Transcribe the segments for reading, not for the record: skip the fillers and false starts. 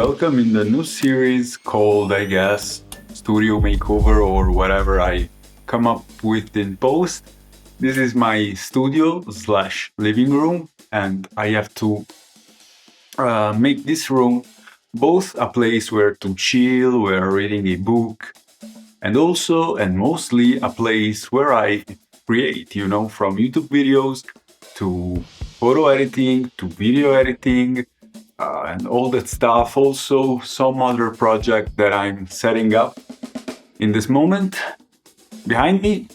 welcome in the new series called, I guess, Studio Makeover or whatever I come up with in post. This is my studio / living room, and I have to make this room both a place where to chill, where reading a book, and also and mostly a place where I create, from YouTube videos to photo editing to video editing and all that stuff. Also some other project that I'm setting up in this moment. Behind me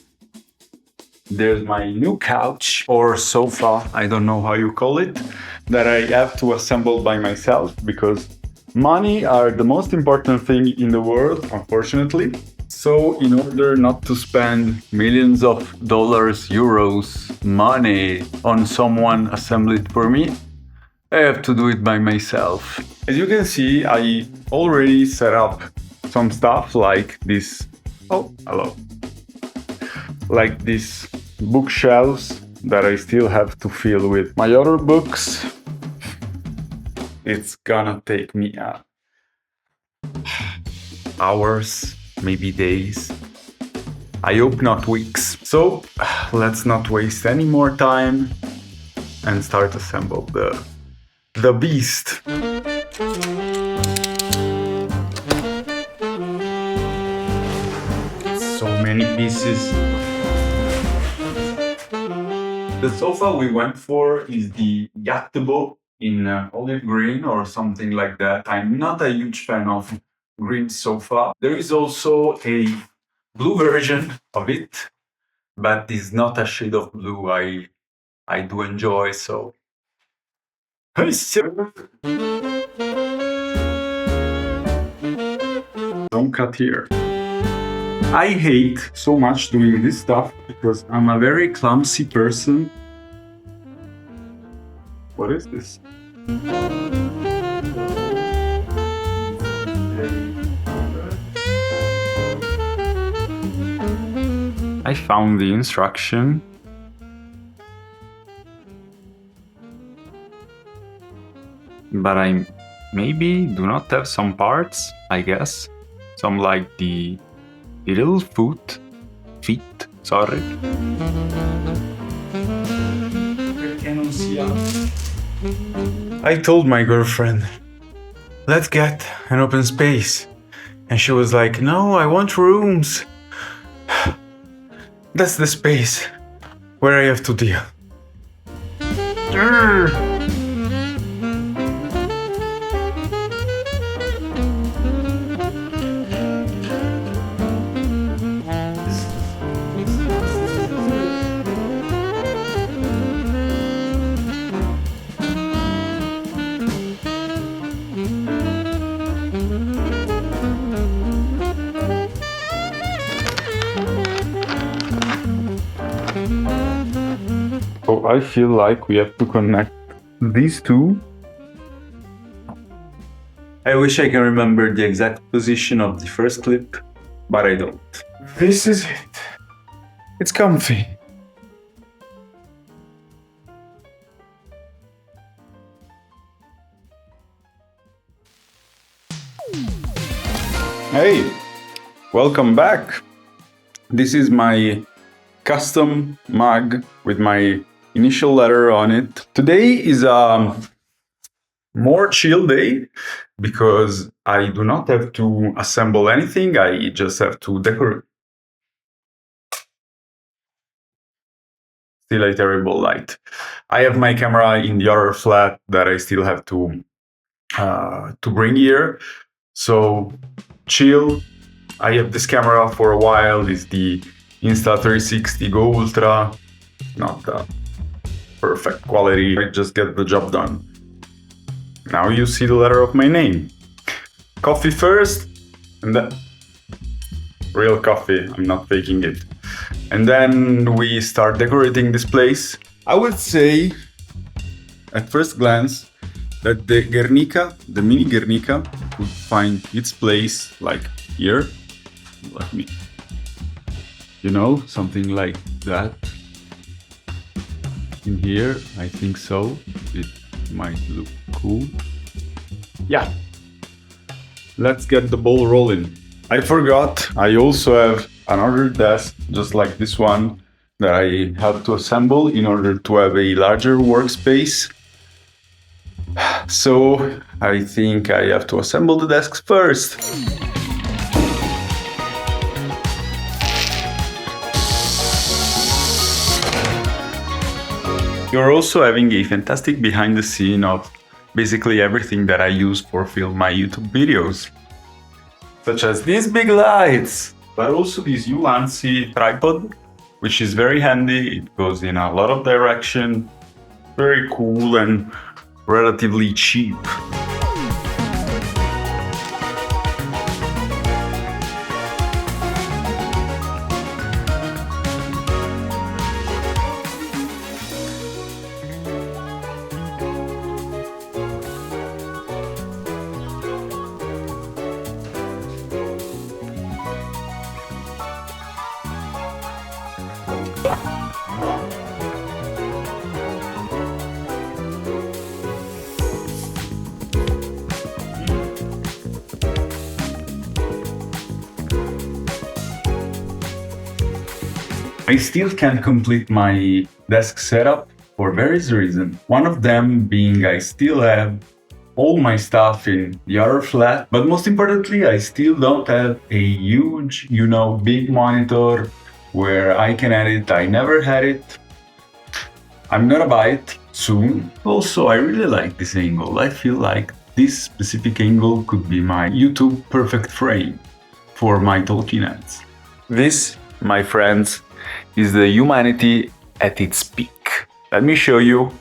there's my new couch or sofa, I don't know how you call it, that I have to assemble by myself because money are the most important thing in the world, unfortunately. So in order not to spend millions of dollars, euros, money on someone assemble it for me, I have to do it by myself. As you can see, I already set up some stuff like this. Oh, hello. Like these bookshelves that I still have to fill with my other books. It's gonna take me hours, maybe days. I hope not weeks. So let's not waste any more time and start assemble the beast. So many pieces. The sofa we went for is the Jättebo in olive green or something like that. I'm not a huge fan of green sofa. There is also a blue version of it, but it's not a shade of blue I do enjoy, so. Don't cut here. I hate so much doing this stuff because I'm a very clumsy person. What is this? I found the instruction. But I maybe do not have some parts, I guess. Some like the little feet, sorry. I told my girlfriend, let's get an open space. And she was like, no, I want rooms. That's the space where I have to deal. So I feel like we have to connect these two. I wish I can remember the exact position of the first clip, but I don't. This is it. It's comfy. Hey, welcome back. This is my custom mug with my initial letter on it. Today is a more chill day because I do not have to assemble anything. I just have to decorate. Still a terrible light. I have my camera in the other flat that I still have to bring here. So chill. I have this camera for a while. It's the Insta360 Go Ultra. Not perfect quality. I just get the job done. Now you see the letter of my name. Coffee first, and then real coffee. I'm not faking it. And then we start decorating this place. I would say, at first glance, that the Guernica, the mini Guernica, would find its place like here. Let me, something like that. In here, I think so. It might look cool. Yeah. let's get the ball rolling. I forgot, I also have another desk, just like this one, that I had to assemble in order to have a larger workspace. So I think I have to assemble the desks first. You're also having a fantastic behind the scene of basically everything that I use for film my YouTube videos. Such as these big lights, but also this Ulanzi tripod, which is very handy. It goes in a lot of direction, very cool and relatively cheap. I still can't complete my desk setup for various reasons. One of them being I still have all my stuff in the other flat, but most importantly, I still don't have a huge, big monitor where I can edit. I never had it. I'm gonna buy it soon. Also, I really like this angle. I feel like this specific angle could be my YouTube perfect frame for my talking heads. This, my friends, is the humanity at its peak. Let me show you.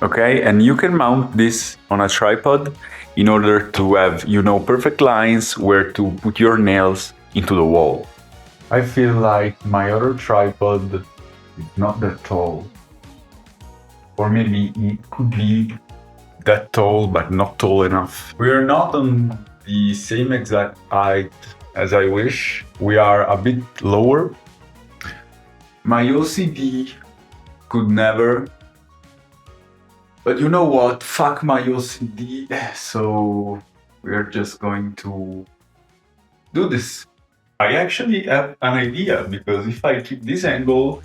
Okay, and you can mount this on a tripod in order to have, perfect lines where to put your nails into the wall. I feel like my other tripod is not that tall. Or maybe it could be that tall, but not tall enough. We are not on the same exact height as I wish. We are a bit lower. My OCD could never. But you know what? Fuck my OCD. So we're just going to do this. I actually have an idea, because if I keep this angle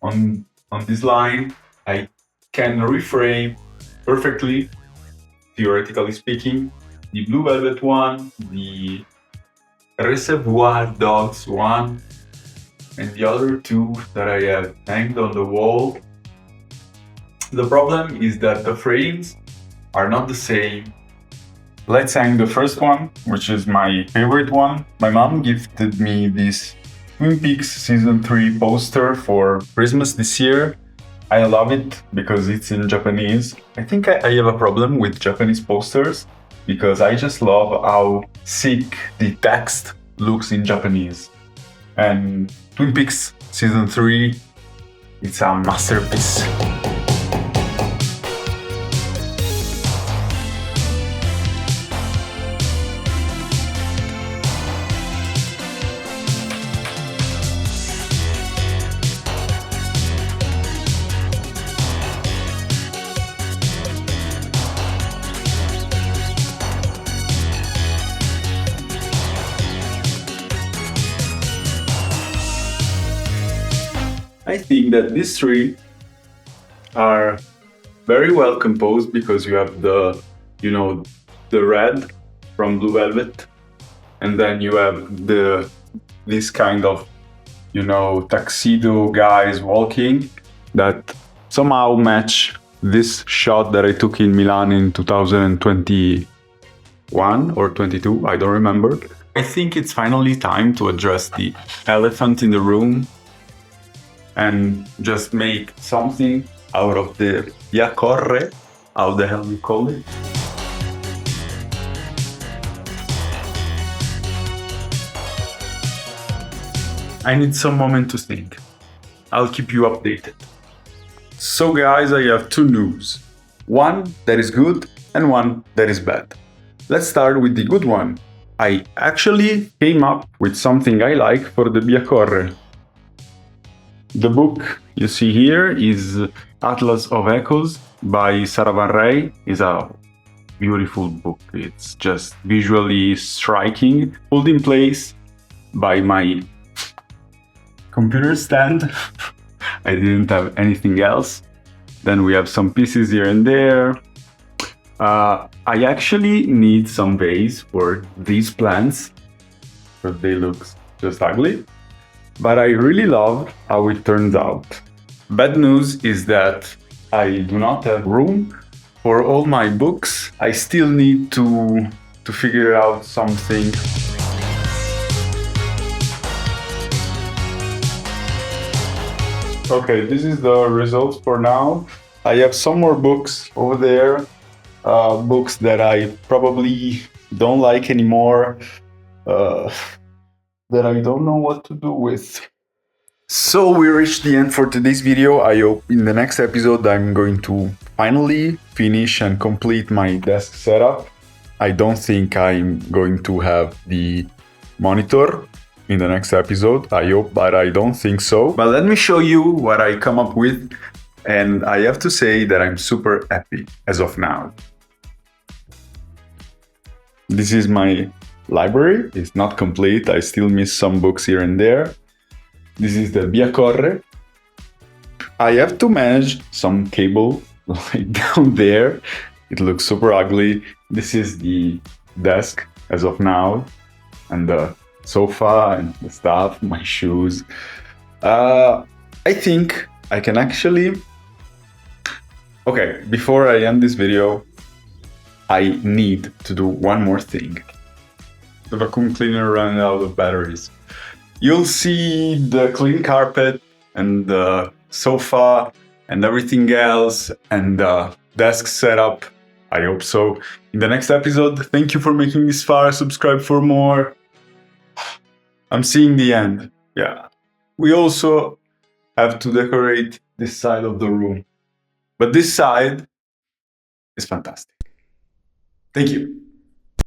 on this line, I can reframe perfectly, theoretically speaking, the Blue Velvet one, the Reservoir Dogs one, and the other two that I have hanged on the wall. The problem is that the frames are not the same. Let's hang the first one, which is my favorite one. My mom gifted me this Twin Peaks Season 3 poster for Christmas this year. I love it because it's in Japanese. I think I have a problem with Japanese posters because I just love how sick the text looks in Japanese. And Twin Peaks Season 3, it's a masterpiece. I think that these three are very well composed because you have the red from Blue Velvet, and then you have this kind of, tuxedo guys walking that somehow match this shot that I took in Milan in 2021 or 22, I don't remember. I think it's finally time to address the elephant in the room and just make something out of the Byåkorre, how the hell you call it. I need some moment to think. I'll keep you updated. So guys, I have two news. One that is good and one that is bad. Let's start with the good one. I actually came up with something I like for the Byåkorre. The book you see here is Atlas of Echoes by Sarah Van Rij. It's a beautiful book. It's just visually striking, pulled in place by my computer stand. I didn't have anything else. Then we have some pieces here and there. I actually need some vase for these plants because they look just ugly. But I really love how it turns out. Bad news is that I do not have room for all my books. I still need to figure out something. Okay, this is the results for now. I have some more books over there, books that I probably don't like anymore, that I don't know what to do with. So we reached the end for today's video. I hope in the next episode I'm going to finally finish and complete my desk setup. I don't think I'm going to have the monitor in the next episode, I hope, but I don't think so. But let me show you what I come up with, and I have to say that I'm super happy as of now. This is my library. It's not complete. I still miss some books here and there. This is the Byåkorre. I have to manage some cable like down there. It looks super ugly. This is the desk as of now, and the sofa and the stuff, my shoes. I think I can actually... Okay, before I end this video, I need to do one more thing. The vacuum cleaner ran out of batteries. You'll see the clean carpet and the sofa and everything else and the desk setup. I hope so. In the next episode, thank you for making this far. Subscribe for more. I'm seeing the end. Yeah. We also have to decorate this side of the room. But this side is fantastic. Thank you.